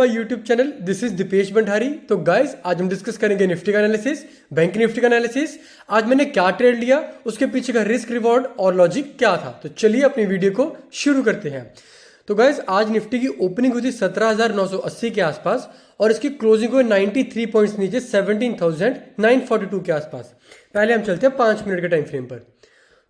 My YouTube channel. This is Deepesh Bhandari. तो guys आज हम डिस्कस करेंगे निफ्टी का एनालिसिस, बैंक निफ्टी का एनालिसिस। आज मैंने क्या ट्रेड लिया, उसके पीछे का रिस्क रिवॉर्ड और लॉजिक क्या था। तो चलिए अपनी वीडियो को शुरू करते हैं। तो गाइस आज निफ्टी की ओपनिंग हुई थी 17,980 के आसपास और इसकी क्लोजिंग हुई 93 पॉइंट्स नीचे 17,942 के आसपास। पहले हम चलते हैं 5 मिनट के टाइम फ्रेम पर।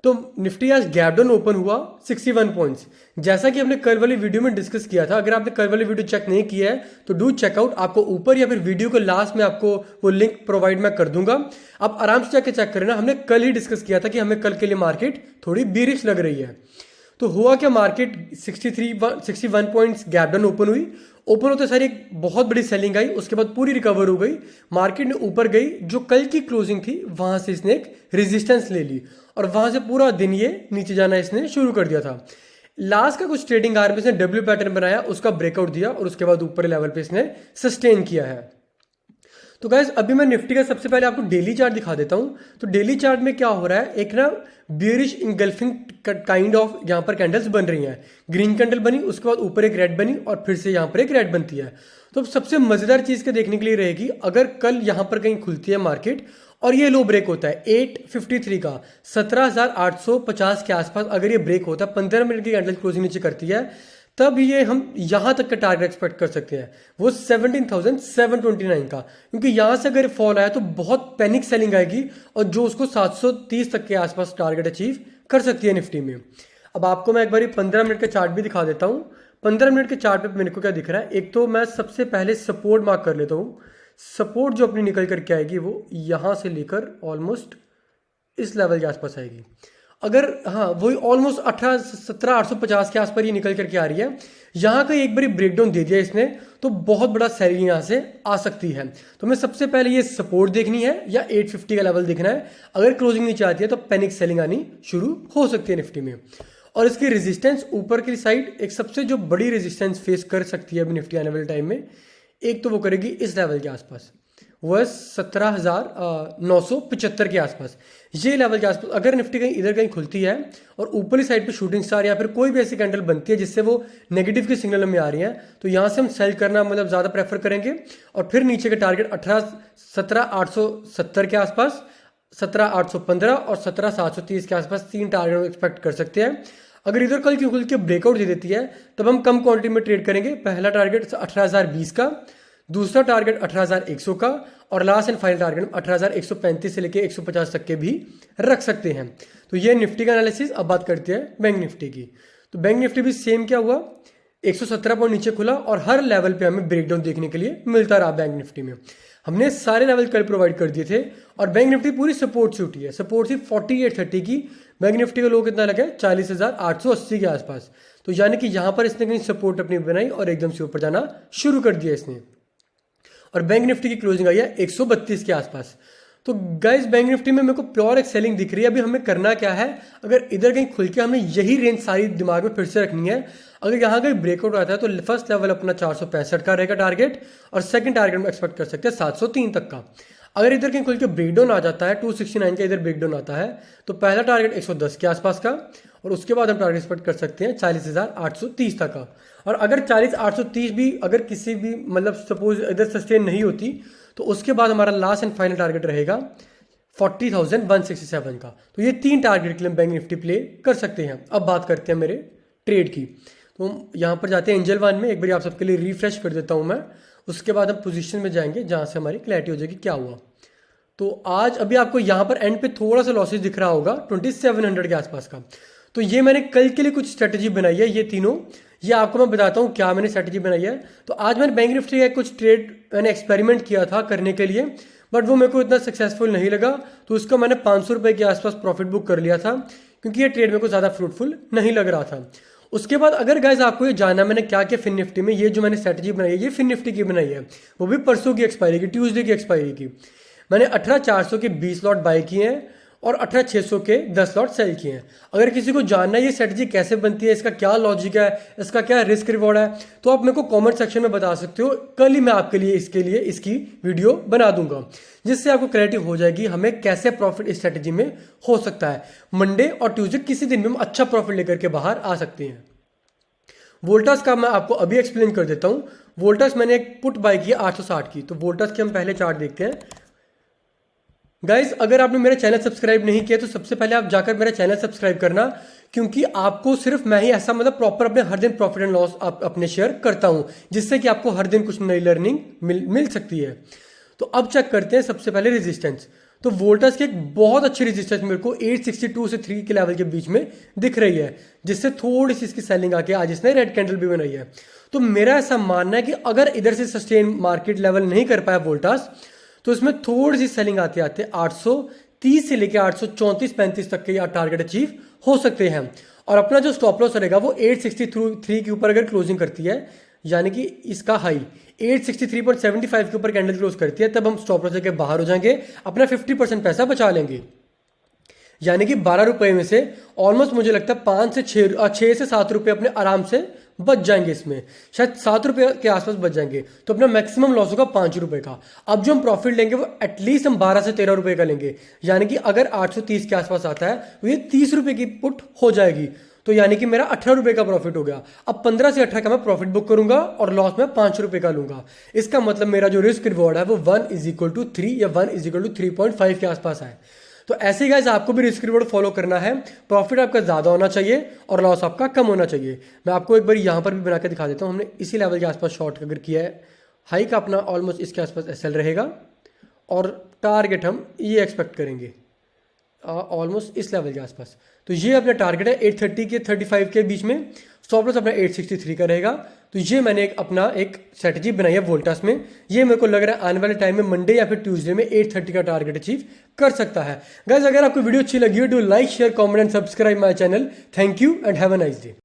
तो निफ्टी आज गैप डाउन ओपन हुआ 61 पॉइंट्स। जैसा कि हमने कल वाली वीडियो में डिस्कस किया था, अगर आपने कल वाली वीडियो चेक नहीं किया है तो डू चेकआउट। आपको ऊपर या फिर वीडियो के लास्ट में आपको वो लिंक प्रोवाइड मैं कर दूंगा, आप आराम से जाके चेक करना। हमने कल ही डिस्कस किया था कि हमें कल के लिए मार्केट थोड़ी बीरिश लग रही है। तो हुआ क्या, market 61 points gap down open हुई। ओपन होते सारी एक बहुत बड़ी सेलिंग आई, उसके बाद पूरी रिकवर हो गई, मार्केट ने ऊपर गई। जो कल की क्लोजिंग थी वहां से इसने एक रेजिस्टेंस ले ली और वहां से पूरा दिन ये नीचे जाना इसने शुरू कर दिया था। लास्ट का कुछ ट्रेडिंग आवर में इसने डब्ल्यू पैटर्न बनाया, उसका ब्रेकआउट दिया और उसके बाद ऊपर लेवल पे इसने सस्टेन किया है। तो गाइस अभी मैं निफ्टी का सबसे पहले आपको डेली चार्ट दिखा देता हूं। तो डेली चार्ट में क्या हो रहा है, एक ना बियरिश इंगल्फिंग काइंड ऑफ यहाँ पर कैंडल्स बन रही हैं। ग्रीन कैंडल बनी, उसके बाद ऊपर एक रेड बनी और फिर से यहाँ पर एक रेड बनती है। तो सबसे मजेदार चीज के देखने के लिए रहेगी, अगर कल यहाँ पर कहीं खुलती है मार्केट और ये लो ब्रेक होता है 853 का 17,850 के आसपास, अगर ये ब्रेक होता है 15 मिनट की कैंडल क्लोजिंग नीचे करती है, तब ये हम यहां तक का टारगेट एक्सपेक्ट कर सकते हैं, वो 17,729 का। क्योंकि यहां से अगर फॉल आया तो बहुत पैनिक सेलिंग आएगी और जो उसको 730 तक के आसपास टारगेट अचीव कर सकती है निफ्टी में। अब आपको मैं एक बार 15 मिनट का चार्ट भी दिखा देता हूं। 15 मिनट के चार्ट पे मेरे को क्या दिख रहा है, एक तो मैं सबसे पहले सपोर्ट मार्क कर लेता हूं। सपोर्ट जो अपनी निकल करके आएगी वो यहां से लेकर ऑलमोस्ट इस लेवल के आसपास आएगी। अगर हाँ वही ऑलमोस्ट 17,850 के आसपास ये निकल करके आ रही है। यहाँ का एक बार ब्रेकडाउन दे दिया इसने तो बहुत बड़ा सेलिंग यहाँ से आ सकती है। तो हमें सबसे पहले ये सपोर्ट देखनी है या 850 का लेवल देखना है। अगर क्लोजिंग नीचे आती है तो पैनिक सेलिंग आनी शुरू हो सकती है निफ्टी में। और इसकी रेजिस्टेंस ऊपर की साइड एक सबसे जो बड़ी रेजिस्टेंस फेस कर सकती है अभी निफ्टी आने वाले टाइम में, एक तो वो करेगी इस लेवल के आसपास, वह 17,975 के आसपास। ये लेवल के आसपास अगर निफ्टी कहीं इधर कहीं खुलती है और ऊपरी साइड पे शूटिंग स्टार या फिर कोई भी ऐसी कैंडल बनती है जिससे वो नेगेटिव की सिग्नल में आ रही है, तो यहाँ से हम सेल करना मतलब ज़्यादा प्रेफर करेंगे। और फिर नीचे का टारगेट 17,870 के आसपास, 17,815 और 17,730 के आसपास 3 टारगेट एक्सपेक्ट कर सकते हैं। अगर इधर कल की खुल के ब्रेकआउट दे देती है तब हम कम क्वांटिटी में ट्रेड करेंगे। पहला टारगेट 18,020 का, दूसरा टारगेट 18,100 का और लास्ट एंड फाइनल टारगेट 18,135 से लेके 150 तक के भी रख सकते हैं। तो ये निफ्टी का एनालिसिस। अब बात करते हैं बैंक निफ्टी की। तो बैंक निफ्टी भी सेम क्या हुआ, 117 पॉइंट नीचे खुला और हर लेवल पे हमें ब्रेकडाउन देखने के लिए मिलता रहा। बैंक निफ्टी में हमने सारे लेवल कल प्रोवाइड कर दिए थे और बैंक निफ्टी पूरी सपोर्ट से उठी है। सपोर्ट थी 4830 की, बैंक निफ्टी का लो कितना लगा है 40,880 के आसपास। तो यानी कि यहाँ पर इसने कहीं सपोर्ट अपनी बनाई और एकदम से ऊपर जाना शुरू कर दिया इसने। और बैंक निफ्टी की क्लोजिंग आई है 132 के आसपास। तो गाइस बैंक निफ्टी में मेरे को प्योर एक सेलिंग दिख रही है। अभी हमें करना क्या है, अगर इधर कहीं खुल के हमें यही रेंज सारी दिमाग में फिर से रखनी है। अगर यहाँ कहीं ब्रेकआउट आता है तो फर्स्ट लेवल अपना 465 का रहेगा टारगेट और सेकंड टारगेट में एक्सपेक्ट कर सकते हैं 703 तक का। अगर इधर कहीं खुल के ब्रेकडाउन आ जाता है 269 का, इधर ब्रेकडाउन आता है तो पहला टारगेट 110 के आसपास का और उसके बाद हम टारगेट एक्सपेक्ट कर सकते हैं 40,830 तक का। और अगर 40,830 भी अगर किसी भी मतलब सपोज इधर सस्टेन नहीं होती तो उसके बाद हमारा लास्ट एंड फाइनल टारगेट रहेगा 40,167 का। तो ये 3 टारगेट के लिए बैंक निफ्टी प्ले कर सकते हैं। अब बात करते हैं मेरे ट्रेड की। तो यहाँ पर जाते हैं एंजल वन में, एक बार आप सबके लिए रिफ्रेश कर देता हूँ मैं। उसके बाद हम पोजीशन में जाएंगे जहाँ से हमारी क्लैरिटी हो जाएगी क्या हुआ। तो आज अभी आपको यहाँ पर एंड पे थोड़ा सा लॉसेज दिख रहा होगा 2700 के आसपास का। तो ये मैंने कल के लिए कुछ स्ट्रेटजी बनाई है, ये तीनों ये आपको मैं बताता हूँ क्या मैंने स्ट्रेटजी बनाई है। तो आज मैंने बैंक निफ्टी का कुछ ट्रेड मैंने एक्सपेरिमेंट किया था करने के लिए, बट वो मेरे को इतना सक्सेसफुल नहीं लगा तो उसका मैंने 500 रुपये के आसपास प्रॉफिट बुक कर लिया था क्योंकि ये ट्रेड मेरे को ज़्यादा फ्रूटफुल नहीं लग रहा था। उसके बाद अगर गाइस आपको ये जानना मैंने क्या किया फिन निफ्टी में, ये जो मैंने स्ट्रेटजी बनाई है ये फिन निफ्टी की बनाई है, वो भी परसों की एक्सपायरी की, ट्यूसडे की एक्सपायरी की। मैंने 18,400 के 20 लॉट बाय किए हैं और 18,600 के 10 लॉट सेल किए हैं। अगर किसी को जानना है ये स्ट्रेटजी कैसे बनती है, इसका क्या लॉजिक है, इसका क्या रिस्क रिवॉर्ड है, तो आप मेरे को कमेंट सेक्शन में बता सकते हो। कल ही मैं आपके लिए इसकी वीडियो बना दूंगा जिससे आपको क्लैरिटी हो जाएगी हमें कैसे प्रॉफिट इस स्ट्रेटजी में हो सकता है। मंडे और ट्यूसडे किसी दिन में हम अच्छा प्रॉफिट लेकर के बाहर आ सकते हैं। वोल्टास का मैं आपको अभी एक्सप्लेन कर देता हूँ। वोल्टास मैंने एक पुट बाय किया 860 की, तो वोल्टास की हम पहले चार्ट देखते हैं। गाइज अगर आपने मेरा चैनल सब्सक्राइब नहीं किया तो सबसे पहले आप जाकर मेरा चैनल सब्सक्राइब करना, क्योंकि आपको सिर्फ मैं ही ऐसा मतलब प्रॉपर अपने हर दिन प्रॉफिट एंड लॉस अपने शेयर करता हूं, जिससे कि आपको हर दिन कुछ नई लर्निंग मिल सकती है। तो अब चेक करते हैं सबसे पहले रेजिस्टेंस। तो वोल्टास की एक बहुत अच्छी रेजिस्टेंस मेरे को 862 से 3 के लेवल के बीच में दिख रही है, जिससे थोड़ी सी इसकी सेलिंग आके आज इसने रेड कैंडल भी बनाई है। तो मेरा ऐसा मानना है कि अगर इधर से सस्टेन मार्केट लेवल नहीं कर पाया वोल्टास, तो इसमें थोड़ी सी सेलिंग आते आते 830 से लेकर 834-35 तक के टारगेट अचीव हो सकते हैं। और अपना जो स्टॉप लॉस रहेगा वो 863 के ऊपर अगर क्लोजिंग करती है, यानी कि इसका हाई 863.75 के ऊपर कैंडल क्लोज करती है, तब हम स्टॉप लॉस लेके बाहर हो जाएंगे, अपना 50% पैसा बचा लेंगे। यानी कि 12 रुपए में से ऑलमोस्ट मुझे लगता है 5 से 6 से 7 रुपए अपने आराम से बच जाएंगे, इसमें शायद 7 रुपए के आसपास बच जाएंगे। तो अपना मैक्सिमम लॉस होगा 5 रुपए का। अब जो हम प्रॉफिट लेंगे वो एटलीस्ट हम 12 से 13 रुपए का लेंगे, यानी कि अगर 830 के आसपास आता है तो ये 30 रुपए की पुट हो जाएगी। तो यानी कि मेरा 18 रुपए का प्रॉफिट हो गया। अब 15 से 18 का मैं प्रॉफिट बुक करूंगा और लॉस में 5 रुपए का लूंगा। इसका मतलब मेरा जो रिस्क रिवॉर्ड है वो 1:3 या 1:3.5 के आसपास है। तो ऐसे ही गाइस आपको भी रिस्क रिवॉर्ड फॉलो करना है। प्रॉफिट आपका ज़्यादा होना चाहिए और लॉस आपका कम होना चाहिए। मैं आपको एक बार यहाँ पर भी बना के दिखा देता हूँ। हमने इसी लेवल के आसपास शॉर्ट अगर किया है, हाई का अपना ऑलमोस्ट इसके आसपास एसएल रहेगा और टारगेट हम ये एक्सपेक्ट करेंगे ऑलमोस्ट इस लेवल के आसपास। तो ये अपना टारगेट है 830 के 35 के बीच में। स्टॉप लॉस अपना 863 का रहेगा। तो ये मैंने अपना एक स्ट्रेटजी बनाई है वोल्टास में। ये मेरे को लग रहा है आने वाले टाइम में मंडे या फिर ट्यूसडे में 830 का टारगेट अचीव कर सकता है। गाइस अगर आपको वीडियो अच्छी लगी हो, do like share comment and subscribe my channel. Thank you and have a nice day.